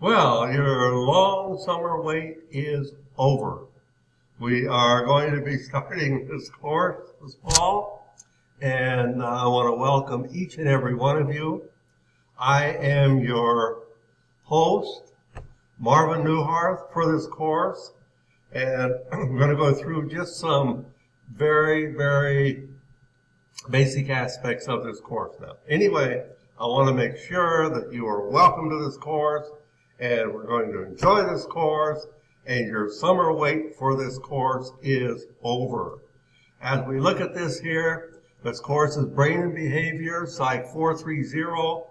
Well, your long summer wait is over. We are going to be starting this course this fall, and I want to welcome each and every one of you. I am your host, Marvin Newharth, for this course, and I'm going to go through just some very basic aspects of this course now. Anyway, I want to make sure that you are welcome to this course, and we're going to enjoy this course, and your summer wait for this course is over. As we look at this here, this course is Brain and Behavior, Psych 430,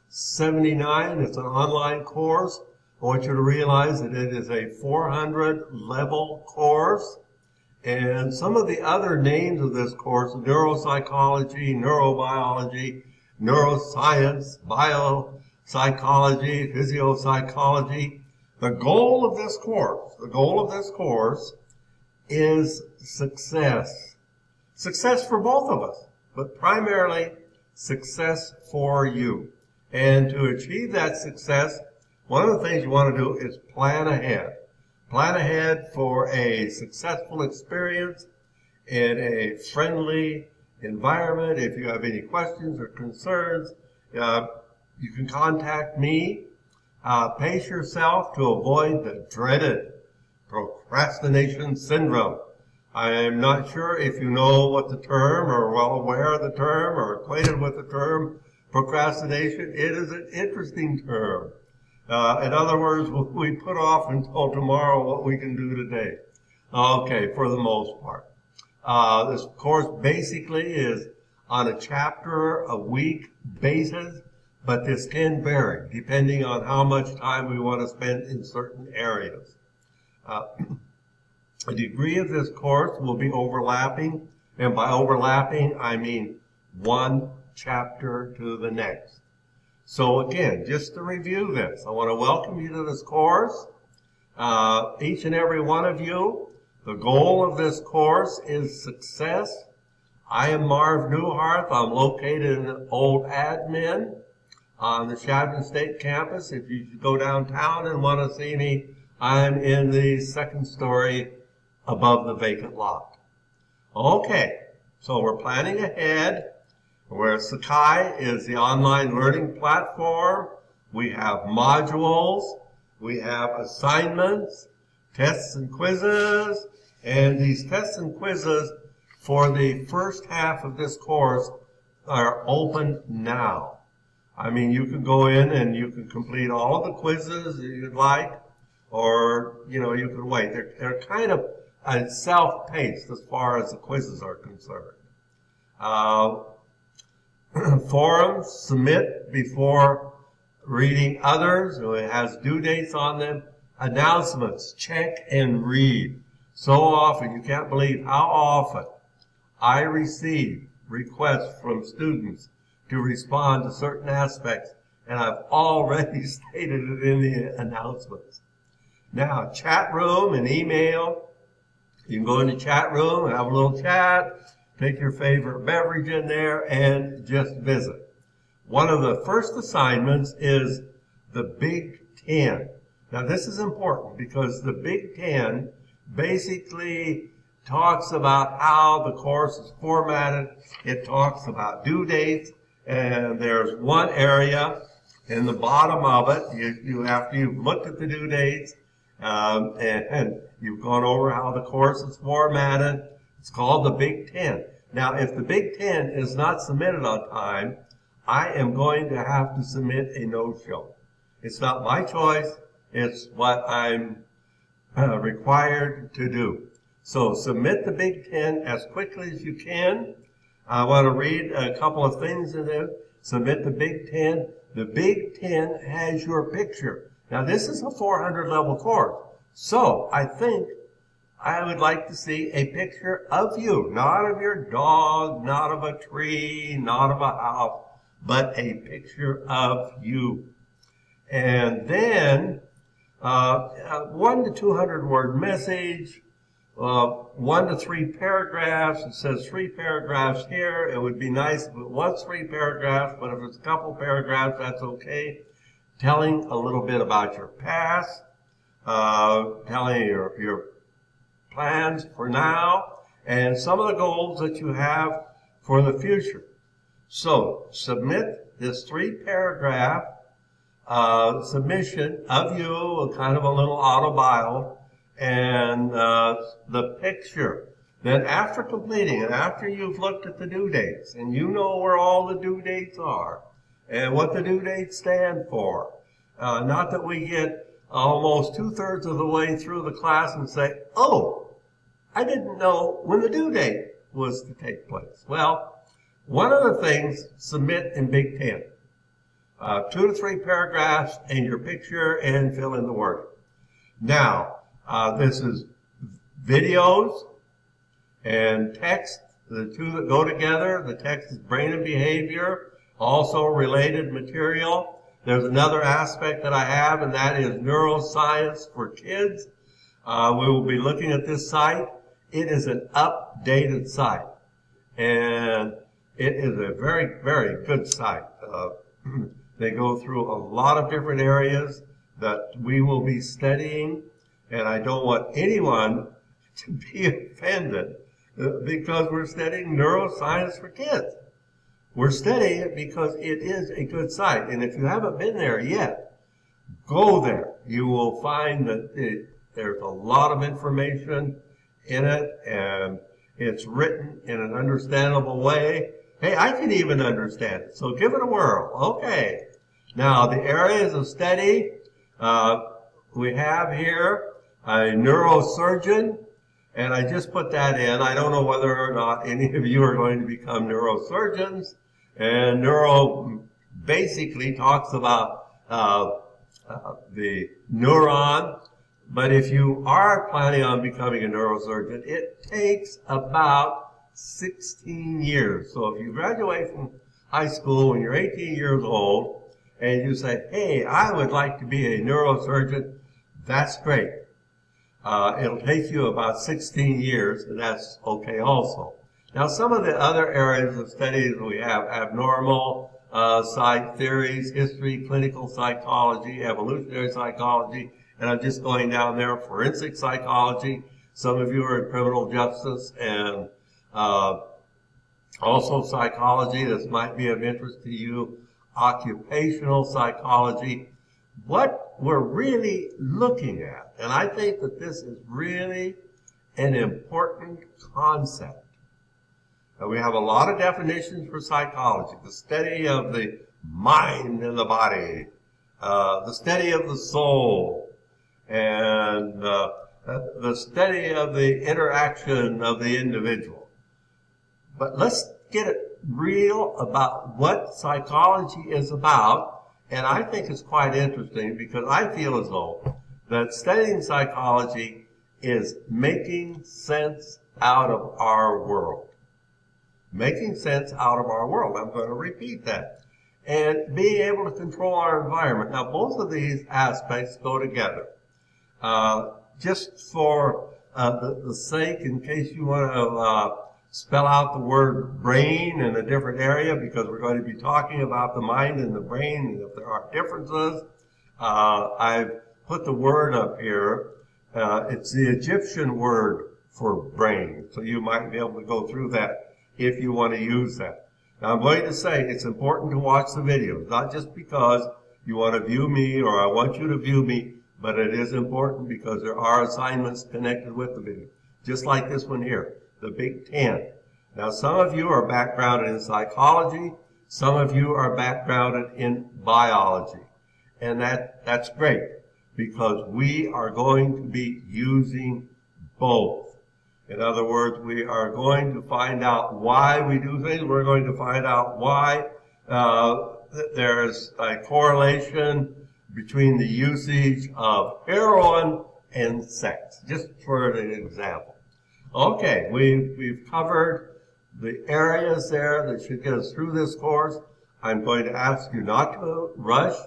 79. It's an online course. I want you to realize that it is a 400 level course. And some of the other names of this course, neuropsychology, neurobiology, neuroscience, biopsychology, physiopsychology. The goal of this course is success. Success for both of us, but primarily success for you. And to achieve that success, one of the things you want to do is plan ahead. Plan ahead for a successful experience in a friendly environment. If you have any questions or concerns, you can contact me. Pace yourself to avoid the dreaded procrastination syndrome. I am not sure if you know what the term, or well aware of the term, or acquainted with the term procrastination. It is an interesting term. In other words, we put off until tomorrow what we can do today. Okay, for the most part. This course basically is on a chapter a week basis, but this can vary depending on how much time we want to spend in certain areas. A degree of this course will be overlapping, and by overlapping, I mean one chapter to the next. So again, just to review this, I want to welcome you to this course. Each and every one of you, the goal of this course is success. I am Marv Newharth. I'm located in Old Admin on the Shadman State campus. If you go downtown and want to see me, I'm in the second story above the vacant lot. Okay, so we're planning ahead. Where Sakai is the online learning platform, we have modules, we have assignments, tests and quizzes, and these tests and quizzes for the first half of this course are open now. I mean, you can go in and you can complete all of the quizzes that you'd like, or, you can wait. They're kind of self-paced as far as the quizzes are concerned. Forums, submit before reading others. It has due dates on them. Announcements, check and read. So often, you can't believe how often I receive requests from students to respond to certain aspects, and I've already stated it in the announcements. Now, chat room and email. You can go into chat room and have a little chat. Take your favorite beverage in there and just visit. One of the first assignments is the Big Ten. Now this is important because the Big Ten basically talks about how the course is formatted. It talks about due dates, and there's one area in the bottom of it. You after you've looked at the due dates and you've gone over how the course is formatted. It's called the Big Ten. Now, if the Big Ten is not submitted on time, I am going to have to submit a no-show. It's not my choice. It's what I'm required to do. So submit the Big Ten as quickly as you can. I want to read a couple of things in there. Submit the Big Ten. The Big Ten has your picture. Now, this is a 400 level course. So I think I would like to see a picture of you, not of your dog, not of a tree, not of a house, but a picture of you. And then 1 to 200 word message, 1 to 3 paragraphs. It says 3 paragraphs here. It would be nice if it was 3 paragraphs, but if it's a couple paragraphs, that's okay. telling a little bit about your past, telling your plans for now, and some of the goals that you have for the future. So submit this 3-paragraph submission of you, kind of a little autobio, and the picture. Then after completing it, after you've looked at the due dates, and you know where all the due dates are, and what the due dates stand for, not that we get almost 2/3 of the way through the class and say, oh, I didn't know when the due date was to take place. Well, one of the things, submit in Big Ten. 2 to 3 paragraphs and your picture and fill in the wording. Now, this is videos and text, the two that go together. The text is brain and behavior, also related material. There's another aspect that I have, and that is neuroscience for kids. We will be looking at this site. It is an updated site, and it is a very, very good site. They go through a lot of different areas that we will be studying, and I don't want anyone to be offended because we're studying neuroscience for kids. We're studying it because it is a good site, and if you haven't been there yet, go there. You will find that there's a lot of information in it, and it's written in an understandable way. Hey, I can even understand it, so give it a whirl. Okay. Now, the areas of study, we have here a neurosurgeon, and I just put that in. I don't know whether or not any of you are going to become neurosurgeons, and neuro basically talks about the neuron. But if you are planning on becoming a neurosurgeon, it takes about 16 years. So if you graduate from high school when you're 18 years old and you say, hey, I would like to be a neurosurgeon, that's great. It'll take you about 16 years, and that's okay also. Now, some of the other areas of studies we have abnormal psych theories, history, clinical psychology, evolutionary psychology, and I'm just going down there, forensic psychology. Some of you are in criminal justice, and also psychology. This might be of interest to you. Occupational psychology. What we're really looking at, and I think that this is really an important concept. Now, we have a lot of definitions for psychology. The study of the mind and the body, the study of the soul, and the study of the interaction of the individual. But let's get it real about what psychology is about, and I think it's quite interesting because I feel as though that studying psychology is making sense out of our world. Making sense out of our world. I'm going to repeat that. And being able to control our environment. Now, both of these aspects go together. Just for the sake, in case you want to spell out the word brain in a different area, because we're going to be talking about the mind and the brain, and if there are differences, I've put the word up here. It's the Egyptian word for brain, so you might be able to go through that if you want to use that. Now, I'm going to say it's important to watch the videos, not just because you want to view me or I want you to view me, but it is important because there are assignments connected with the video, just like this one here, the Big Ten. Now, some of you are backgrounded in psychology, some of you are backgrounded in biology, and that's great because we are going to be using both. In other words, we are going to find out why we do things. We're going to find out why there's a correlation between the usage of heroin and sex, just for an example. Okay, we've covered the areas there that should get us through this course. I'm going to ask you not to rush.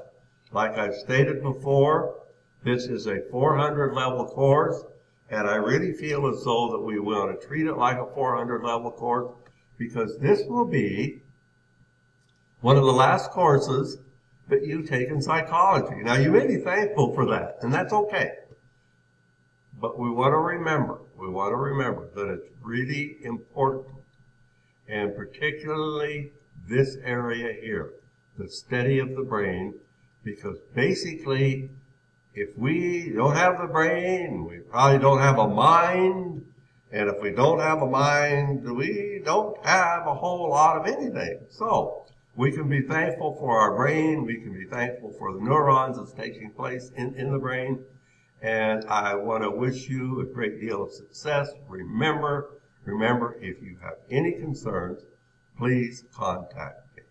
Like I've stated before, this is a 400 level course. And I really feel as though that we want to treat it like a 400 level course because this will be one of the last courses that you take in psychology. Now, you may be thankful for that, and that's okay. But we want to remember that it's really important, and particularly this area here, the study of the brain, because basically, if we don't have the brain, we probably don't have a mind, and if we don't have a mind, we don't have a whole lot of anything. So, we can be thankful for our brain, we can be thankful for the neurons that's taking place in the brain, and I want to wish you a great deal of success. Remember, if you have any concerns, please contact me.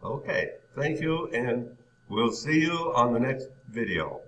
Okay, thank you, and we'll see you on the next video.